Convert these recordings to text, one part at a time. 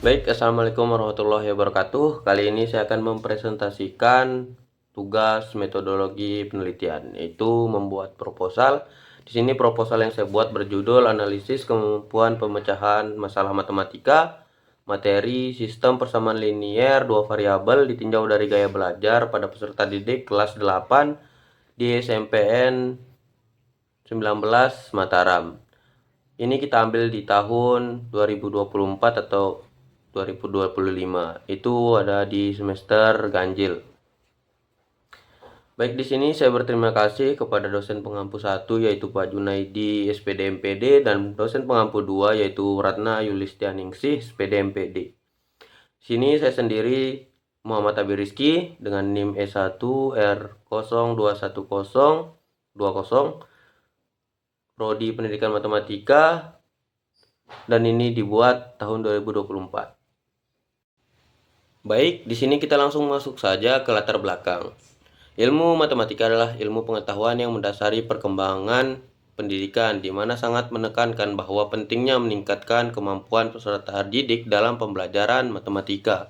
Baik, Assalamualaikum warahmatullahi wabarakatuh. Kali ini saya akan mempresentasikan tugas metodologi penelitian, yaitu membuat proposal. Di sini proposal yang saya buat berjudul Analisis Kemampuan Pemecahan Masalah Matematika, Materi Sistem Persamaan Linier Dua Variabel ditinjau dari gaya belajar pada peserta didik kelas 8 di SMPN 19 Mataram. Ini kita ambil di tahun 2024 atau 2025. Itu ada di semester ganjil. Baik, di sini saya berterima kasih kepada dosen pengampu 1 yaitu Pak Junaidi SPD MPD dan dosen pengampu 2 yaitu Ratna Yulistianingsih SPD MPD. Sini saya sendiri Muhammad Abi Rizky dengan NIM E1 R021020, Prodi Pendidikan Matematika, dan ini dibuat tahun 2024. Baik, di sini kita langsung masuk saja ke latar belakang. Ilmu matematika adalah ilmu pengetahuan yang mendasari perkembangan pendidikan, di mana sangat menekankan bahwa pentingnya meningkatkan kemampuan peserta didik dalam pembelajaran matematika.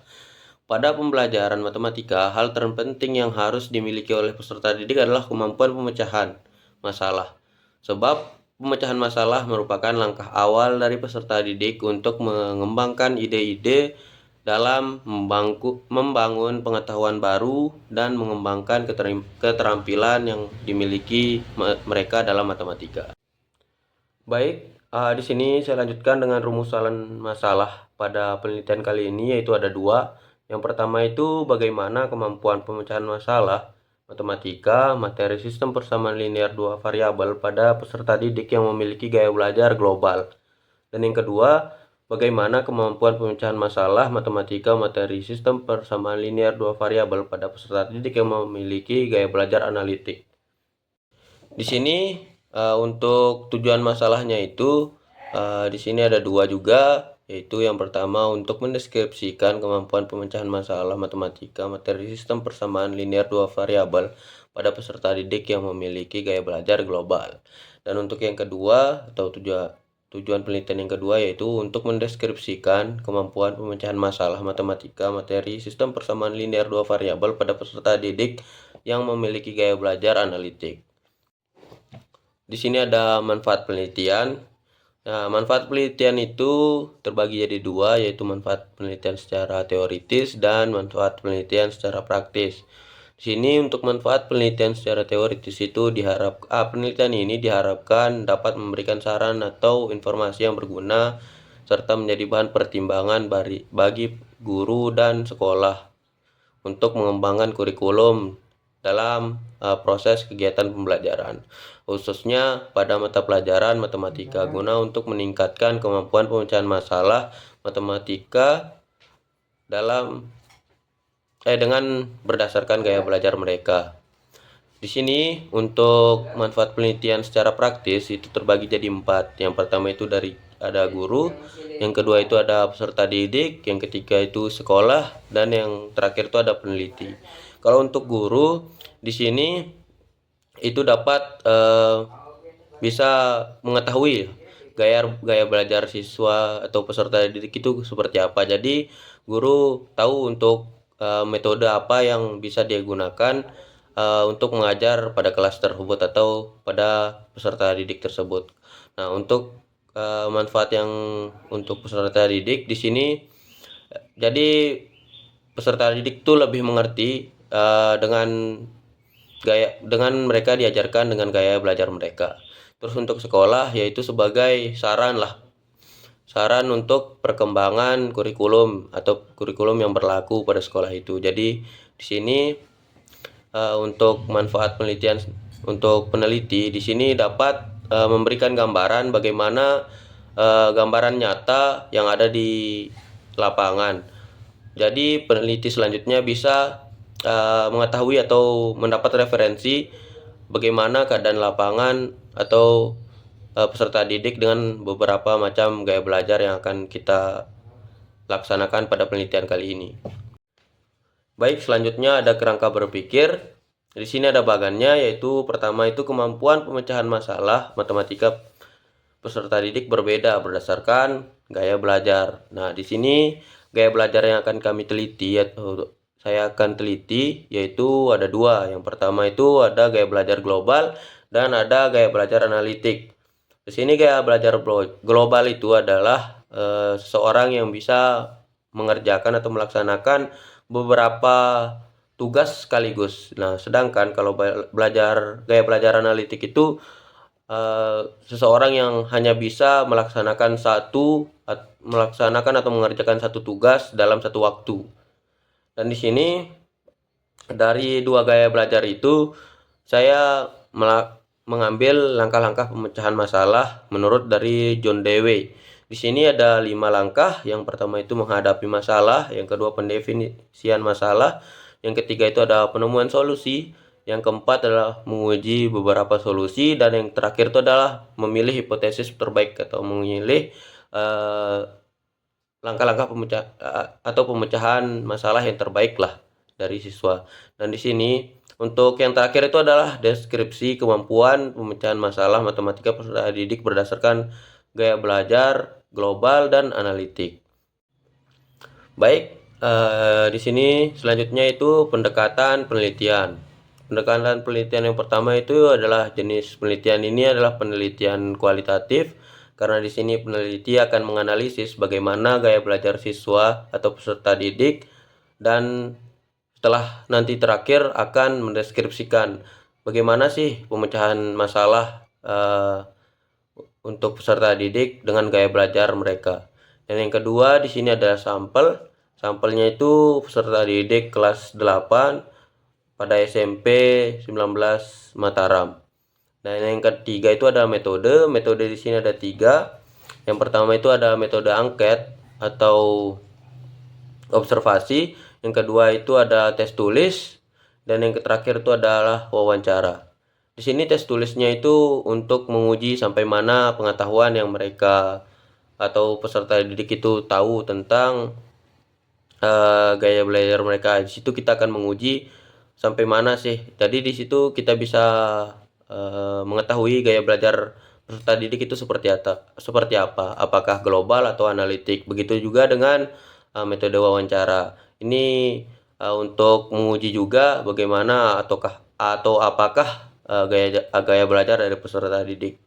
Pada pembelajaran matematika, hal terpenting yang harus dimiliki oleh peserta didik adalah kemampuan pemecahan masalah. Sebab pemecahan masalah merupakan langkah awal dari peserta didik untuk mengembangkan ide-ide dalam membangun pengetahuan baru dan mengembangkan keterampilan yang dimiliki mereka dalam matematika. Baik, di sini saya lanjutkan dengan rumusan masalah pada penelitian kali ini, yaitu ada dua. Yang pertama itu bagaimana kemampuan pemecahan masalah matematika materi sistem persamaan linear dua variabel pada peserta didik yang memiliki gaya belajar global. Dan yang kedua, bagaimana kemampuan pemecahan masalah matematika materi sistem persamaan linear dua variabel pada peserta didik yang memiliki gaya belajar analitik. Di sini untuk tujuan masalahnya itu di sini ada dua juga, yaitu yang pertama untuk mendeskripsikan kemampuan pemecahan masalah matematika materi sistem persamaan linear dua variabel pada peserta didik yang memiliki gaya belajar global. Dan untuk yang kedua atau tujuan penelitian yang kedua yaitu untuk mendeskripsikan kemampuan pemecahan masalah matematika materi sistem persamaan linear dua variabel pada peserta didik yang memiliki gaya belajar analitik. Di sini ada manfaat penelitian. Nah, manfaat penelitian itu terbagi jadi dua, yaitu manfaat penelitian secara teoritis dan manfaat penelitian secara praktis. Di sini untuk manfaat penelitian secara teoritis itu penelitian ini diharapkan dapat memberikan saran atau informasi yang berguna serta menjadi bahan pertimbangan bagi guru dan sekolah untuk mengembangkan kurikulum dalam proses kegiatan pembelajaran, khususnya pada mata pelajaran matematika guna untuk meningkatkan kemampuan pemecahan masalah matematika dengan berdasarkan gaya belajar mereka. Di sini untuk manfaat penelitian secara praktis itu terbagi jadi 4. Yang pertama itu ada guru, yang kedua itu ada peserta didik, yang ketiga itu sekolah, dan yang terakhir itu ada peneliti. Kalau untuk guru di sini itu dapat bisa mengetahui gaya belajar siswa atau peserta didik itu seperti apa. Jadi guru tahu untuk metode apa yang bisa dia gunakan untuk mengajar pada kelas tersebut atau pada peserta didik tersebut. Nah, untuk manfaat yang untuk peserta didik di sini, jadi peserta didik itu lebih mengerti dengan mereka diajarkan dengan gaya belajar mereka. Terus untuk sekolah yaitu sebagai saran untuk perkembangan kurikulum atau kurikulum yang berlaku pada sekolah itu. Jadi di sini untuk manfaat penelitian untuk peneliti di sini dapat memberikan gambaran bagaimana gambaran nyata yang ada di lapangan. Jadi peneliti selanjutnya bisa mengetahui atau mendapat referensi bagaimana keadaan lapangan atau peserta didik dengan beberapa macam gaya belajar yang akan kita laksanakan pada penelitian kali ini. Baik, selanjutnya ada kerangka berpikir. Di sini ada bagannya, yaitu pertama itu kemampuan pemecahan masalah matematika peserta didik berbeda berdasarkan gaya belajar. Nah, di sini gaya belajar yang akan kami teliti atau saya akan teliti yaitu ada dua. Yang pertama itu ada gaya belajar global dan ada gaya belajar analitik. Di sini gaya belajar global itu adalah seseorang yang bisa mengerjakan atau melaksanakan beberapa tugas sekaligus. Nah, sedangkan kalau gaya belajar analitik itu seseorang yang hanya bisa melaksanakan atau mengerjakan satu tugas dalam satu waktu. Dan di sini dari dua gaya belajar itu saya mengambil langkah-langkah pemecahan masalah menurut dari John Dewey. Di sini ada 5 langkah. Yang pertama itu menghadapi masalah, yang kedua pendefinisian masalah, yang ketiga itu ada penemuan solusi, yang keempat adalah menguji beberapa solusi, dan yang terakhir itu adalah memilih hipotesis terbaik atau memilih langkah-langkah pemecahan masalah yang terbaik lah dari siswa. Dan di sini untuk yang terakhir itu adalah deskripsi kemampuan pemecahan masalah matematika peserta didik berdasarkan gaya belajar global dan analitik. Baik, di sini selanjutnya itu pendekatan penelitian. Pendekatan penelitian yang pertama itu adalah jenis penelitian ini adalah penelitian kualitatif, karena di sini peneliti akan menganalisis bagaimana gaya belajar siswa atau peserta didik, dan setelah nanti terakhir akan mendeskripsikan bagaimana sih pemecahan masalah untuk peserta didik dengan gaya belajar mereka. Dan yang kedua di sini ada sampel. Sampelnya itu peserta didik kelas 8 pada SMP 19 Mataram. Dan yang ketiga itu ada metode. Metode di sini ada 3. Yang pertama itu ada metode angket atau observasi. Yang kedua itu ada tes tulis, dan yang terakhir itu adalah wawancara. Di sini tes tulisnya itu untuk menguji sampai mana pengetahuan yang mereka atau peserta didik itu tahu tentang gaya belajar mereka. Di situ kita akan menguji sampai mana sih. Jadi di situ kita bisa mengetahui gaya belajar peserta didik itu seperti apa, apakah global atau analitik. Begitu juga dengan metode wawancara. Ini untuk menguji juga bagaimana atau apakah gaya belajar dari peserta didik.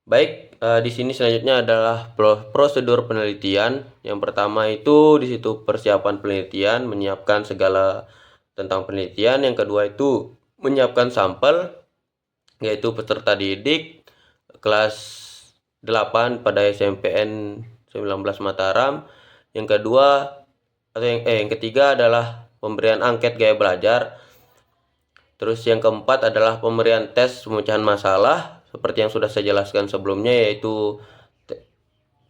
Baik, di sini selanjutnya adalah prosedur penelitian. Yang pertama itu di situ persiapan penelitian, menyiapkan segala tentang penelitian. Yang kedua itu menyiapkan sampel, yaitu peserta didik kelas 8 pada SMPN 19 Mataram. Yang kedua atau yang ketiga adalah pemberian angket gaya belajar. Terus yang keempat adalah pemberian tes pemecahan masalah seperti yang sudah saya jelaskan sebelumnya, yaitu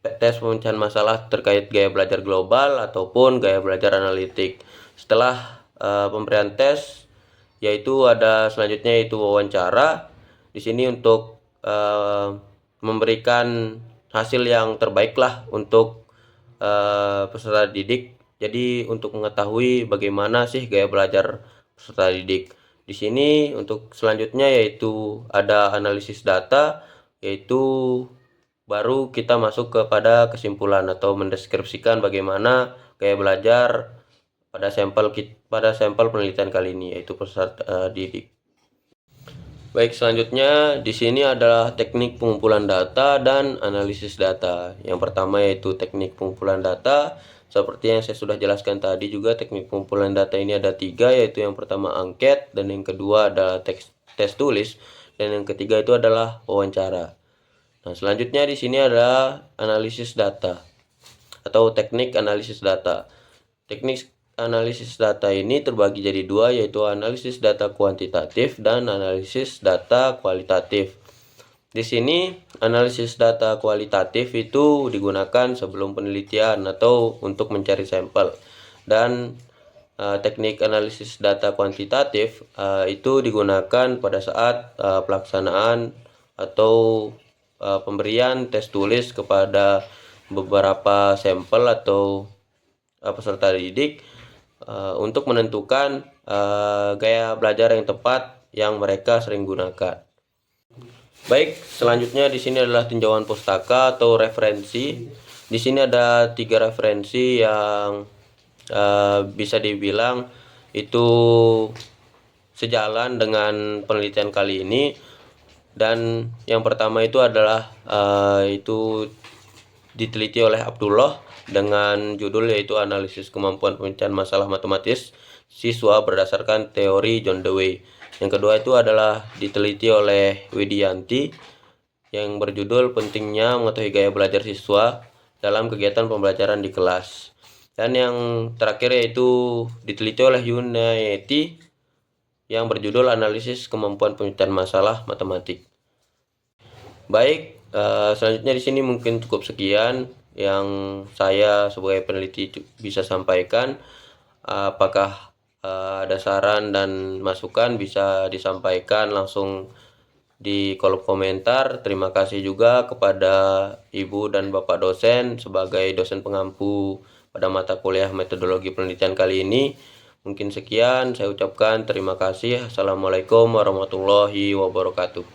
tes pemecahan masalah terkait gaya belajar global ataupun gaya belajar analitik. Setelah pemberian tes, yaitu ada selanjutnya yaitu wawancara. Di sini untuk memberikan hasil yang terbaik lah untuk peserta didik. Jadi untuk mengetahui bagaimana sih gaya belajar peserta didik. Di sini untuk selanjutnya yaitu ada analisis data, yaitu baru kita masuk kepada kesimpulan atau mendeskripsikan bagaimana gaya belajar pada sampel penelitian kali ini, yaitu peserta didik. Baik, selanjutnya di sini adalah teknik pengumpulan data dan analisis data. Yang pertama yaitu teknik pengumpulan data. Seperti yang saya sudah jelaskan tadi juga, teknik pengumpulan data ini ada 3, yaitu yang pertama angket, dan yang kedua adalah tes tulis, dan yang ketiga itu adalah wawancara. Nah, selanjutnya di sini adalah analisis data atau teknik analisis data. Teknik analisis data ini terbagi jadi 2, yaitu analisis data kuantitatif dan analisis data kualitatif. Di sini analisis data kualitatif itu digunakan sebelum penelitian atau untuk mencari sampel, dan teknik analisis data kuantitatif itu digunakan pada saat pelaksanaan atau pemberian tes tulis kepada beberapa sampel atau peserta didik untuk menentukan gaya belajar yang tepat yang mereka sering gunakan. Baik, selanjutnya di sini adalah tinjauan pustaka atau referensi. Di sini ada 3 referensi yang bisa dibilang itu sejalan dengan penelitian kali ini. Dan yang pertama itu adalah itu diteliti oleh Abdullah dengan judul yaitu analisis kemampuan pemecahan masalah matematis siswa berdasarkan teori John Dewey. Yang kedua itu adalah diteliti oleh Widianti yang berjudul pentingnya mengetahui gaya belajar siswa dalam kegiatan pembelajaran di kelas. Dan yang terakhir yaitu diteliti oleh Yunayeti yang berjudul analisis kemampuan pemecahan masalah matematik. Baik, selanjutnya di sini mungkin cukup sekian yang saya sebagai peneliti bisa sampaikan. Apakah ada saran dan masukan bisa disampaikan langsung di kolom komentar. Terima kasih juga kepada Ibu dan Bapak dosen sebagai dosen pengampu pada mata kuliah metodologi penelitian kali ini. Mungkin sekian, saya ucapkan terima kasih. Assalamualaikum warahmatullahi wabarakatuh.